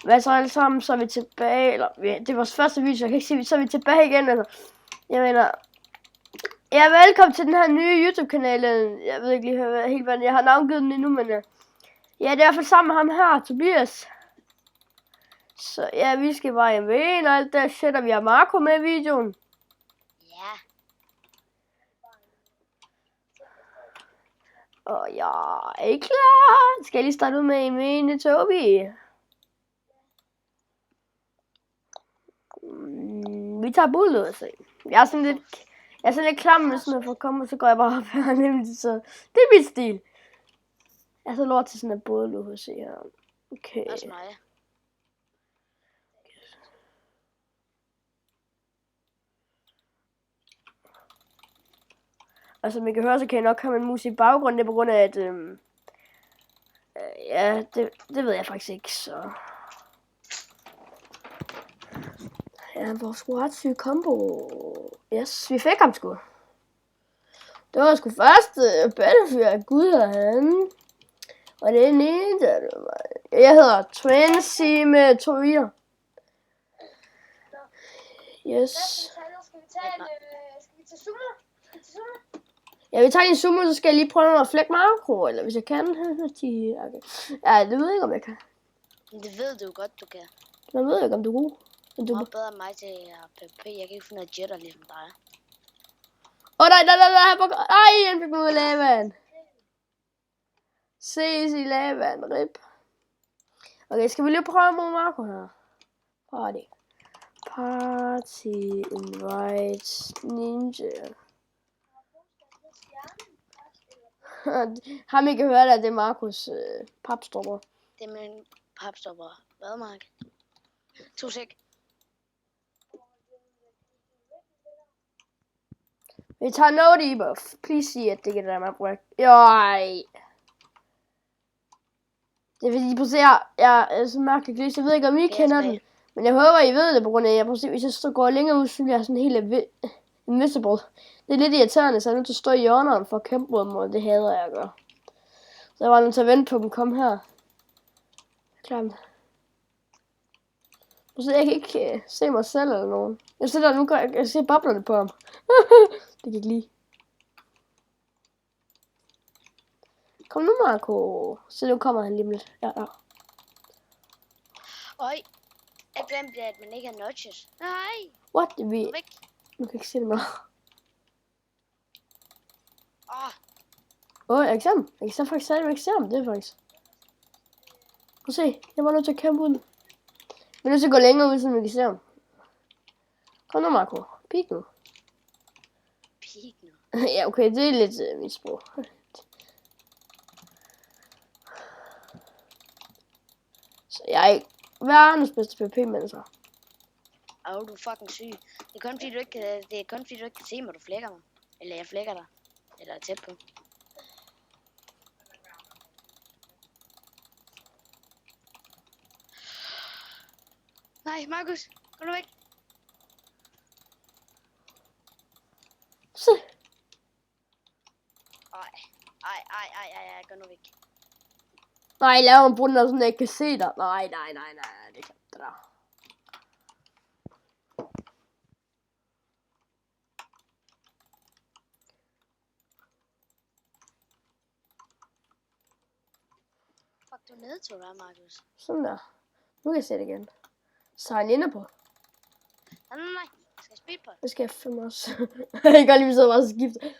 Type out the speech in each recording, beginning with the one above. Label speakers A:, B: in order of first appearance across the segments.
A: Hvad så alle sammen, så er vi tilbage, eller det er vores første video, jeg kan ikke sige, så er vi tilbage igen, altså. Jeg mener, ja, velkommen til den her nye YouTube-kanal. Jeg ved ikke lige helt, hvad jeg har navngivet den endnu, men ja, det er i hvert fald sammen med ham her, Tobias. Så ja, vi skal bare hjem ved en, og alt der shit, og vi har Marco med i videoen.
B: Ja.
A: Og jeg er ikke klar. Skal jeg lige starte ud med en mene, Tobi? Vi tager bullet, så. Jeg er sådan lidt klam, hvis man får komme, og så går jeg bare op her, nemlig, så det er mit stil. Jeg er så lort til sådan en bullet, at se her. Okay.
B: Også mig.
A: Og som I kan høre, så kan jeg nok have min mus i baggrunden, det er på grund af, at ja, det ved jeg faktisk ikke, så. Ja, vores sgu ret syge combo. Yes, vi fik ham sgu. Det var sgu første Battlefield af Gud og han. Og det er en ene, der jeg hedder Twenty med 2 i'er. Yes.
B: Skal vi tage sumo?
A: Ja, vi tager en sumo, så skal jeg lige prøve at flække makro, eller hvis jeg kan. Okay. Ja, det ved jeg ikke, om jeg kan.
B: Det ved du godt, du kan.
A: Man ved ikke, om du er god.
B: Du er bedre end mig til PvP. Jeg kan ikke finde noget jetter ligesom dig.
A: Nej, han fik mig ud af lavaen. Ses i lavaen, rip. Okay, skal vi lige prøve mod Marco her? Party invite ninja. Ham I kan høre der, det er Marcos papstopper.
B: Det er min papstopper. Hvad, Mark? 2 sek.
A: Vi tager no debuff. Please sige, at det kan der map work. Jøj. Det er fordi, prøv at se her. Jeg er så mærkeligt gløs. Jeg ved ikke, om I kender den. Men jeg håber, I ved det, på grund af, prøv at se, hvis jeg så går længere ud, så bliver jeg sådan helt invisible. Det er lidt irriterende, så jeg er nødt til at stå i hjørnerne for at kæmpe mod dem, og det hader jeg at gøre. Så jeg var nødt til at vente på dem. Kom her. Klart. Prøv at se, jeg kan ikke se mig selv eller nogen. Jeg sidder nu, jeg ser boblerne på ham. Det kan ikke lide. Kom nu, Marco. Så nu kommer han lige lidt. Ja.
B: Øj. Jeg glemte, at man ikke har notches. Nej.
A: What? Vi...
B: Væk.
A: Nu kan jeg ikke se det mere. Eksamen. Jeg kan faktisk sige, eksamen. Det er faktisk. Prøv at se. Jeg var nødt til at kæmpe ud. Vi er nødt til at gå længere ud, så vi kan se ham. Kom nu, Marco. Peek nu.
B: Peek nu.
A: Ja, okay. Det er lidt mit sprog. Så jeg er ikke verdens bedste PvP-mennesker.
B: Du er fucking syg. Det er kun fordi du ikke kan se mig, du flækker mig. Eller jeg flækker dig. Eller er tæt på. Nej, Markus. Gå nu væk.
A: Se.
B: Ej, gå nu væk.
A: Nej, lav en brund, så jeg ikke kan se dig. Nej, det kan det der.
B: Fuck, du er nede til dig, Markus.
A: Sådan der. Nu kan jeg se det igen. Så er han inde på.
B: Nej. Jeg skal speed på.
A: Det skal jeg fandme også. Jeg kan godt lige så bare skifte.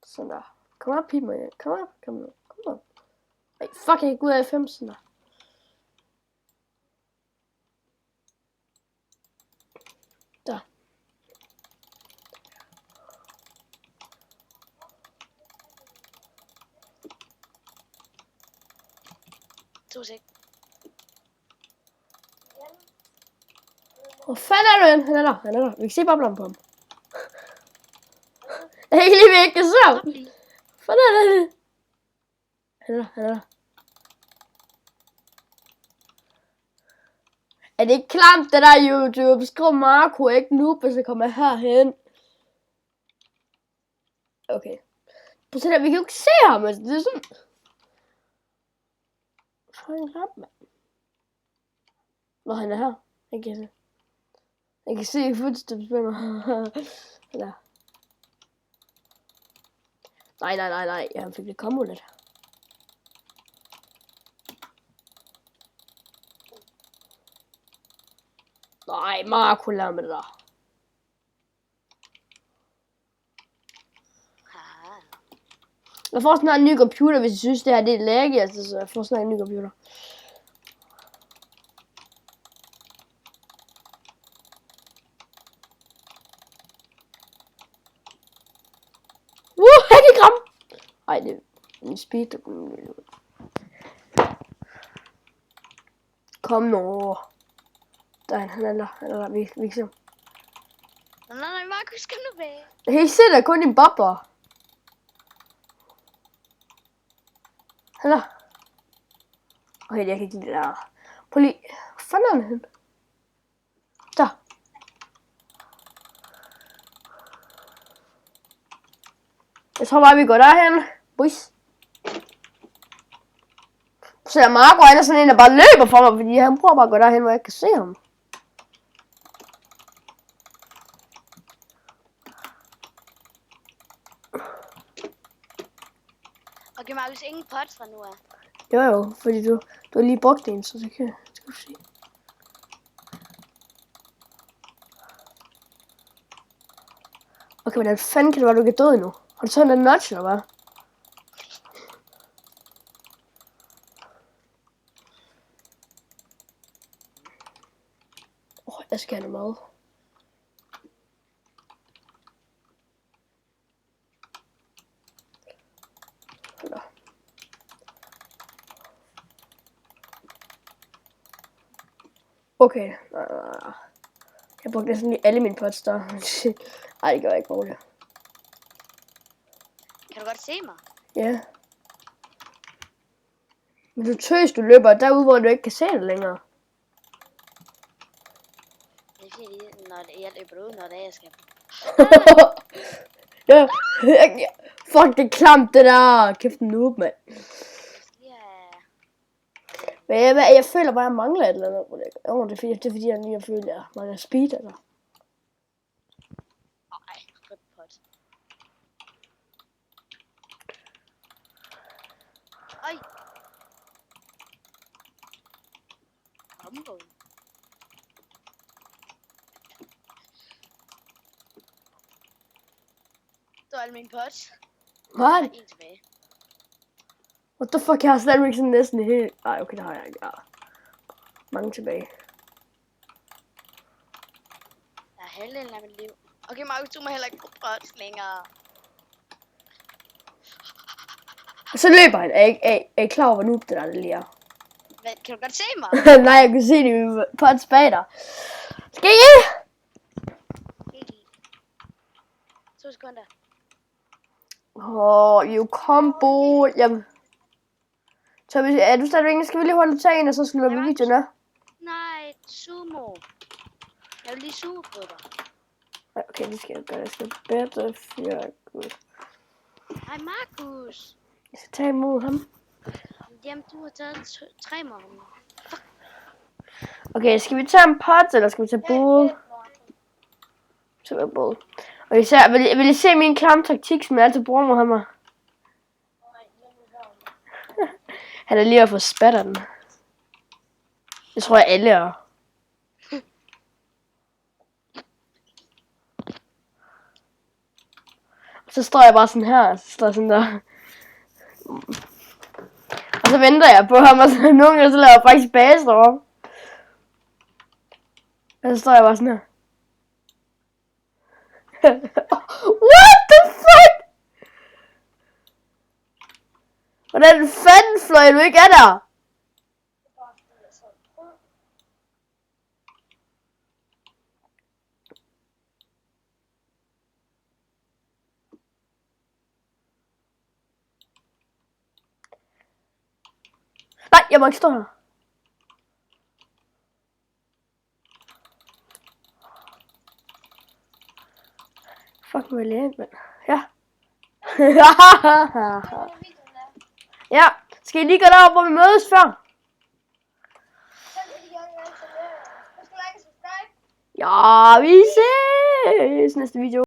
A: Sådan der. Kom op, pip mig. Kom op. Ej, fuck, jeg kan gå ud af 5 sådan der. Der.
B: To sek.
A: Hvor fanden er du hen? Han er der. Vi kan se boblerne på ham. Jeg kan lige ved, ikke kan se ham. Hvad er det? Han er der. Er det ikke klamt, det der YouTube? Skriv Marco, ikke nu, hvis jeg kommer herhen. Okay. Prøv at se der, vi kan jo ikke se ham, altså. Det er sådan... Fucking rap, mand. Nå, han er her. Jeg kan se footsteps med mig. Eller. Nej. Jeg fik lidt kombo lidt. Nej, Marco, lad med det der. Jeg får snart en ny computer, hvis I synes, det her det er laggy, altså, så jeg får snart en ny computer. Jeg kan ikke ramme! Ej, det er en speed, der kunne... Kom nu. Der er han eller vi kan se.
B: Nej, Markus, kom nu væk.
A: Jeg kan ikke se, der er kun en bobler. Eller? Okay, jeg kan ikke lide det der. Prøv lige. Hvor fanden er han hen? Der. Jeg tror bare, vi går derhen. Boys. Så er Marco, han er sådan en, der bare løber for mig, fordi han prøver bare at gå derhen, hvor jeg ikke kan se ham.
B: Okay, Markus, ingen pots fra nu af.
A: Jo, fordi du har lige brugt en, så det kan du se. Okay, hvordan fanden kan det være, du kan døde nu? Har du taget en notch, eller hvad? Jeg skal have noget mad. Okay. Jeg brugte næsten lige alle mine pots der. Ej, det gør jeg ikke roligt.
B: Kan du godt se mig?
A: Ja. Men du tøs, du løber derude, hvor du ikke kan se det længere.
B: Det er fordi, når jeg løber ud, når det er, jeg skal...
A: Ja. Fuck, det er klamt, det der. Kæft en noob, mand. Men jeg føler bare, at jeg mangler et eller andet. Det er fordi, jeg lige føler, at jeg mangler speed, eller?
B: Nej, rip pot. Ej. Combo. Det var alle mine pots.
A: Hvad?
B: En tilbage.
A: What the fuck, jeg har stadigvæk sådan næsten helt... Ej, okay, det har jeg ikke. Ja. Mange tilbage.
B: Jeg er halvdelen af mit liv. Okay, Markus, du må heller ikke bruge pots længere.
A: Og så løber han. Er I klar over, hvor noob det der lige er?
B: Hvad, kan du godt se mig?
A: Nej, jeg kan se det på et bag dig. Skal I?
B: 2 sekunder.
A: You combo. Jamen. Så er du stadigvæk, skal vi lige holde tag ind, og så slutter vi videoen af?
B: Nej, sumo. Jeg vil lige sumo på dig.
A: Okay, det skal jeg gøre. Jeg skal bedre fyre.
B: Hej, Markus.
A: Jeg skal tage imod ham.
B: Jamen, du har taget 3 måneder.
A: Okay, skal vi tage en pot, eller skal vi tage bål? Så bål. Og især, vil I se min klamme taktik, som jeg altid bruger mod ham? Han er lige at få spatter den. Det tror jeg alle er. Så står jeg bare sådan her, så står jeg sådan der. Og så venter jeg på ham, og så nogle gange så laver jeg faktisk base derovre. Og så står jeg bare sådan her. What the fuck? Hvordan fanden fløj du ikke af der? Nej, jeg må ikke stå her. Fuck mig lige, mand. Ja. Ja, skal I lige gå derop, hvor vi mødes før? Ja, vi ses næste video.